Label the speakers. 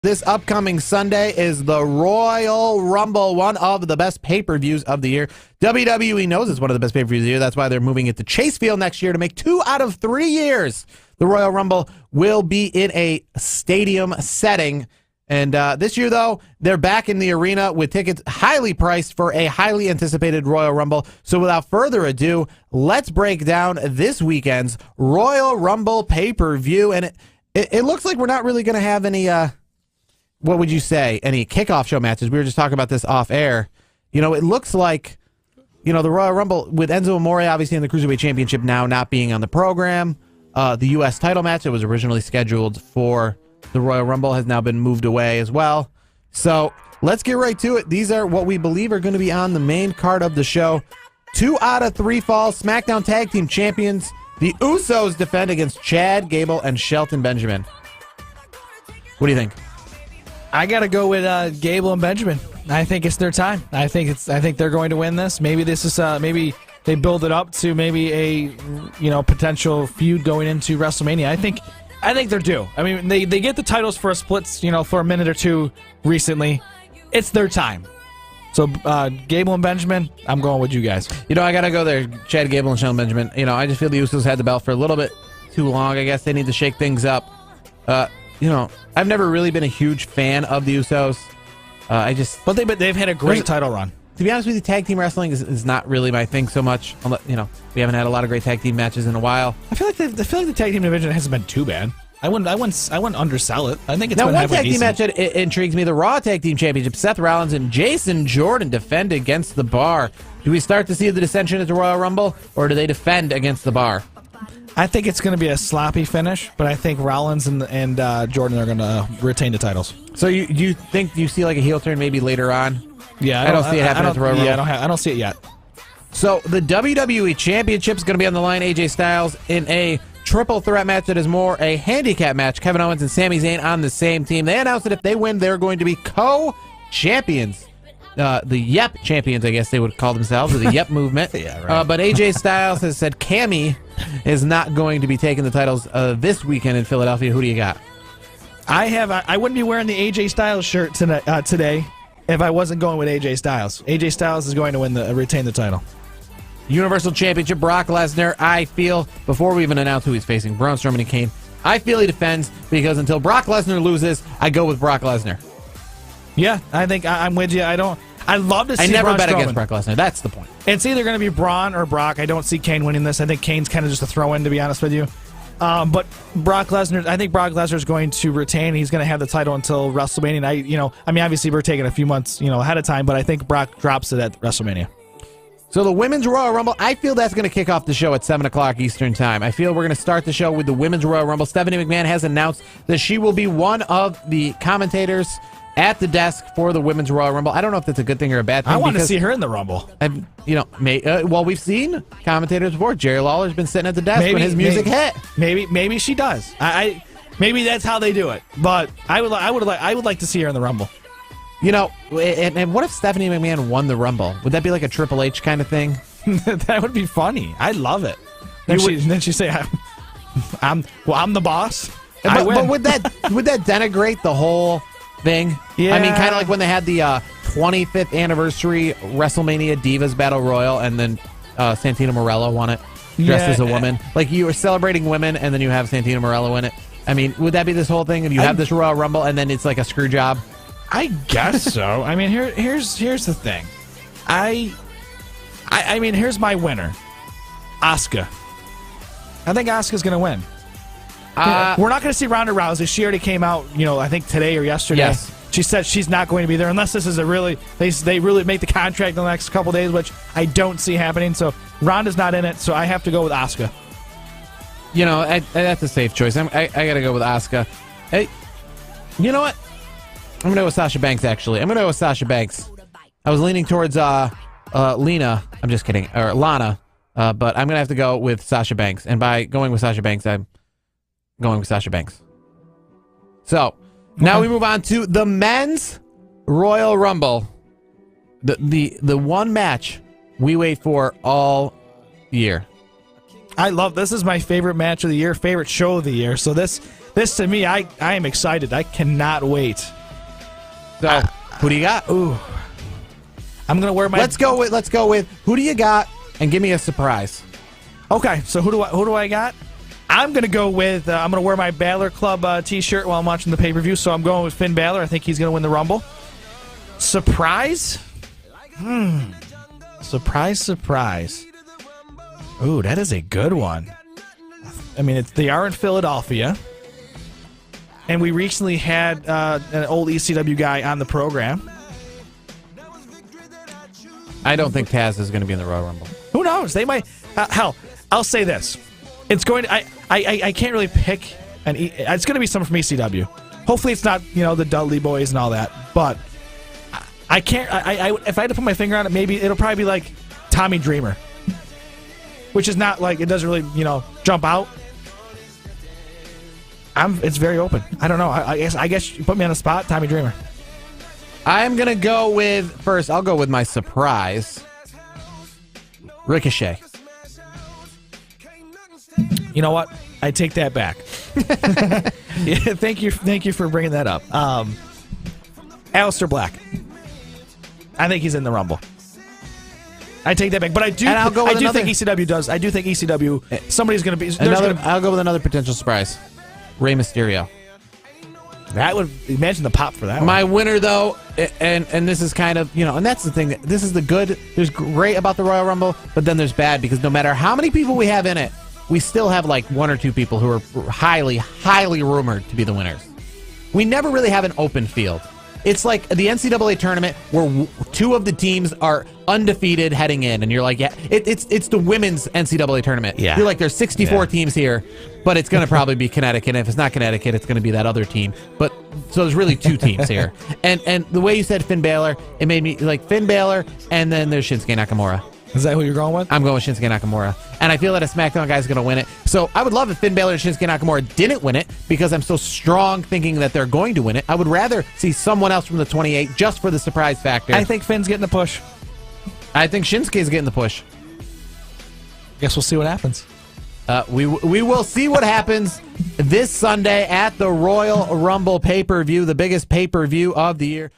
Speaker 1: This upcoming Sunday is the Royal Rumble, one of the best pay-per-views of the year. WWE knows it's one of the best pay-per-views of the year. That's why they're moving it to Chase Field next year to make 2 out of 3 years. The Royal Rumble will be in a stadium setting. And this year, though, they're back in the arena with tickets highly priced for a highly anticipated Royal Rumble. So without further ado, let's break down this weekend's Royal Rumble pay-per-view. And it looks like we're not really going to have any... what would you say? Any kickoff show matches? We were just talking about this off air. You know, it looks like, you know, the Royal Rumble with Enzo Amore obviously in the Cruiserweight Championship now not being on the program. The U.S. title match that was originally scheduled for the Royal Rumble has now been moved away as well. So let's get right to it. These are what we believe are going to be on the main card of the show. 2 out of 3 falls. SmackDown Tag Team Champions. The Usos defend against Chad Gable and Shelton Benjamin. What do you think?
Speaker 2: I got to go with Gable and Benjamin. I think it's their time. I think they're going to win this. Maybe this is maybe they build it up to maybe a potential feud going into WrestleMania. I think they're due. I mean, they get the titles for a splits, for a minute or two recently. It's their time. So Gable and Benjamin, I'm going with you guys.
Speaker 1: I got to go there. Chad Gable and Shelton Benjamin. I just feel the Usos had the belt for a little bit too long. I guess they need to shake things up. I've never really been a huge fan of the Usos.
Speaker 2: But they've had a great title run.
Speaker 1: To be honest with you, tag team wrestling is not really my thing so much. We haven't had a lot of great tag team matches in a while.
Speaker 2: I feel like the tag team division hasn't been too bad. I wouldn't undersell it. I think it's
Speaker 1: now
Speaker 2: been
Speaker 1: one tag team
Speaker 2: decent.
Speaker 1: match that intrigues me: the Raw Tag Team Championship. Seth Rollins and Jason Jordan defend against the Bar. Do we start to see the dissension at the Royal Rumble, or do they defend against the Bar?
Speaker 2: I think it's going to be a sloppy finish, but I think Rollins and Jordan are going to retain the titles.
Speaker 1: So you think you see like a heel turn maybe later on?
Speaker 2: Yeah,
Speaker 1: I don't see it happening at the Royal Rumble.
Speaker 2: Yeah, I don't see it yet.
Speaker 1: So the WWE Championship is going to be on the line. AJ Styles in a triple threat match that is more a handicap match. Kevin Owens and Sami Zayn on the same team. They announced that if they win, they're going to be co-champions. The Yep champions, I guess they would call themselves, or the Yep movement.
Speaker 2: Yeah, right.
Speaker 1: But AJ Styles has said Cammy is not going to be taking the titles this weekend in Philadelphia. Who do you got?
Speaker 2: I wouldn't be wearing the AJ Styles shirt today if I wasn't going with AJ Styles. AJ Styles is going to retain the title.
Speaker 1: Universal Championship, Brock Lesnar. I feel, before we even announce who he's facing, Braun Strowman and Kane, I feel he defends because until Brock Lesnar loses, I go with Brock Lesnar.
Speaker 2: Yeah, I think I'm with you. I love to see
Speaker 1: I never
Speaker 2: Braun
Speaker 1: bet
Speaker 2: Strowman
Speaker 1: against Brock Lesnar. That's the point.
Speaker 2: It's either going to be Braun or Brock. I don't see Kane winning this. I think Kane's kind of just a throw-in, to be honest with you. But Brock Lesnar, I think Brock Lesnar is going to retain. He's going to have the title until WrestleMania. And obviously we're taking a few months, ahead of time, but I think Brock drops it at WrestleMania.
Speaker 1: So the Women's Royal Rumble, I feel that's going to kick off the show at 7 o'clock Eastern Time. I feel we're going to start the show with the Women's Royal Rumble. Stephanie McMahon has announced that she will be one of the commentators at the desk for the Women's Royal Rumble. I don't know if that's a good thing or a bad thing.
Speaker 2: I want to see her in the Rumble.
Speaker 1: Well, we've seen commentators before. Jerry Lawler's been sitting at the desk when his music hit.
Speaker 2: Maybe she does. Maybe that's how they do it. But I would like to see her in the Rumble.
Speaker 1: And what if Stephanie McMahon won the Rumble? Would that be like a Triple H kind of thing?
Speaker 2: That would be funny. I'd love it. Then she say, "I'm the boss."
Speaker 1: But would that denigrate the whole thing?
Speaker 2: Yeah.
Speaker 1: I mean, kind of like when they had the 25th anniversary WrestleMania Divas Battle Royal, and then Santino Marella won it dressed as a woman. Like you were celebrating women, and then you have Santino Marella win it. I mean, would that be this whole thing? If you have this Royal Rumble, and then it's like a screw job?
Speaker 2: I guess so. I mean, here's the thing. I mean, here's my winner, Asuka. I think Asuka's going to win. We're not going to see Ronda Rousey. She already came out, I think today or yesterday.
Speaker 1: Yes.
Speaker 2: She said she's not going to be there unless this is they really make the contract in the next couple days, which I don't see happening. So Ronda's not in it, so I have to go with Asuka.
Speaker 1: That's a safe choice. I got to go with Asuka. Hey, you know what? I'm going to go with Sasha Banks, actually. I'm going to go with Sasha Banks. I was leaning towards Lena. I'm just kidding. Or Lana. But I'm going to have to go with Sasha Banks. And by going with Sasha Banks, I'm going with Sasha Banks. So, now we move on to the Men's Royal Rumble. The one match we wait for all year.
Speaker 2: I love this. Is my favorite match of the year, favorite show of the year. So this This to me, I am excited. I cannot wait.
Speaker 1: So, who do you got?
Speaker 2: Ooh, I'm gonna wear my.
Speaker 1: Let's go with who do you got, and give me a surprise.
Speaker 2: Okay, so who do I got? I'm gonna go with. I'm gonna wear my Balor Club T-shirt while I'm watching the pay-per-view. So I'm going with Finn Balor. I think he's gonna win the Rumble. Surprise? Surprise. Ooh, that is a good one. I mean, they are in Philadelphia, and we recently had an old ECW guy on the program.
Speaker 1: I don't think Taz is going to be in the Royal Rumble.
Speaker 2: Who knows? They might. Hell, I'll say this: it's going to. I can't really pick an. It's going to be someone from ECW. Hopefully, it's not the Dudley Boys and all that. But I can't. If I had to put my finger on it, maybe it'll probably be like Tommy Dreamer, which is not like it doesn't really jump out. It's very open. I don't know. I guess you put me on the spot, Tommy Dreamer.
Speaker 1: I'm going to go with, first, I'll go with my surprise, Ricochet.
Speaker 2: You know what? I take that back. Yeah, thank you for bringing that up. Aleister Black. I think he's in the Rumble. I take that back, but I do.
Speaker 1: And I'll go with
Speaker 2: I do think ECW does. I do think ECW. Somebody's going to be.
Speaker 1: I'll go with another potential surprise, Rey Mysterio.
Speaker 2: That would imagine the pop for that.
Speaker 1: My winner, though, and this is kind of and that's the thing. This is the good. There's great about the Royal Rumble, but then there's bad because no matter how many people we have in it, we still have like one or two people who are highly rumored to be the winners. We never really have an open field. It's like the NCAA tournament where two of the teams are undefeated heading in, and you're like, yeah, it's the women's NCAA tournament.
Speaker 2: Yeah.
Speaker 1: You're like, there's 64 teams here, but it's going to probably be Connecticut. And if it's not Connecticut, it's going to be that other team. But so there's really two teams here. And the way you said Finn Balor, it made me like Finn Balor, and then there's Shinsuke Nakamura.
Speaker 2: Is that who you're going with?
Speaker 1: I'm going with Shinsuke Nakamura. And I feel that a SmackDown guy is going to win it. So I would love if Finn Balor and Shinsuke Nakamura didn't win it because I'm so strong thinking that they're going to win it. I would rather see someone else from the 28 just for the surprise factor.
Speaker 2: I think Finn's getting the push.
Speaker 1: I think Shinsuke's getting the push.
Speaker 2: Guess we'll see what happens.
Speaker 1: We will see what happens this Sunday at the Royal Rumble pay-per-view, the biggest pay-per-view of the year.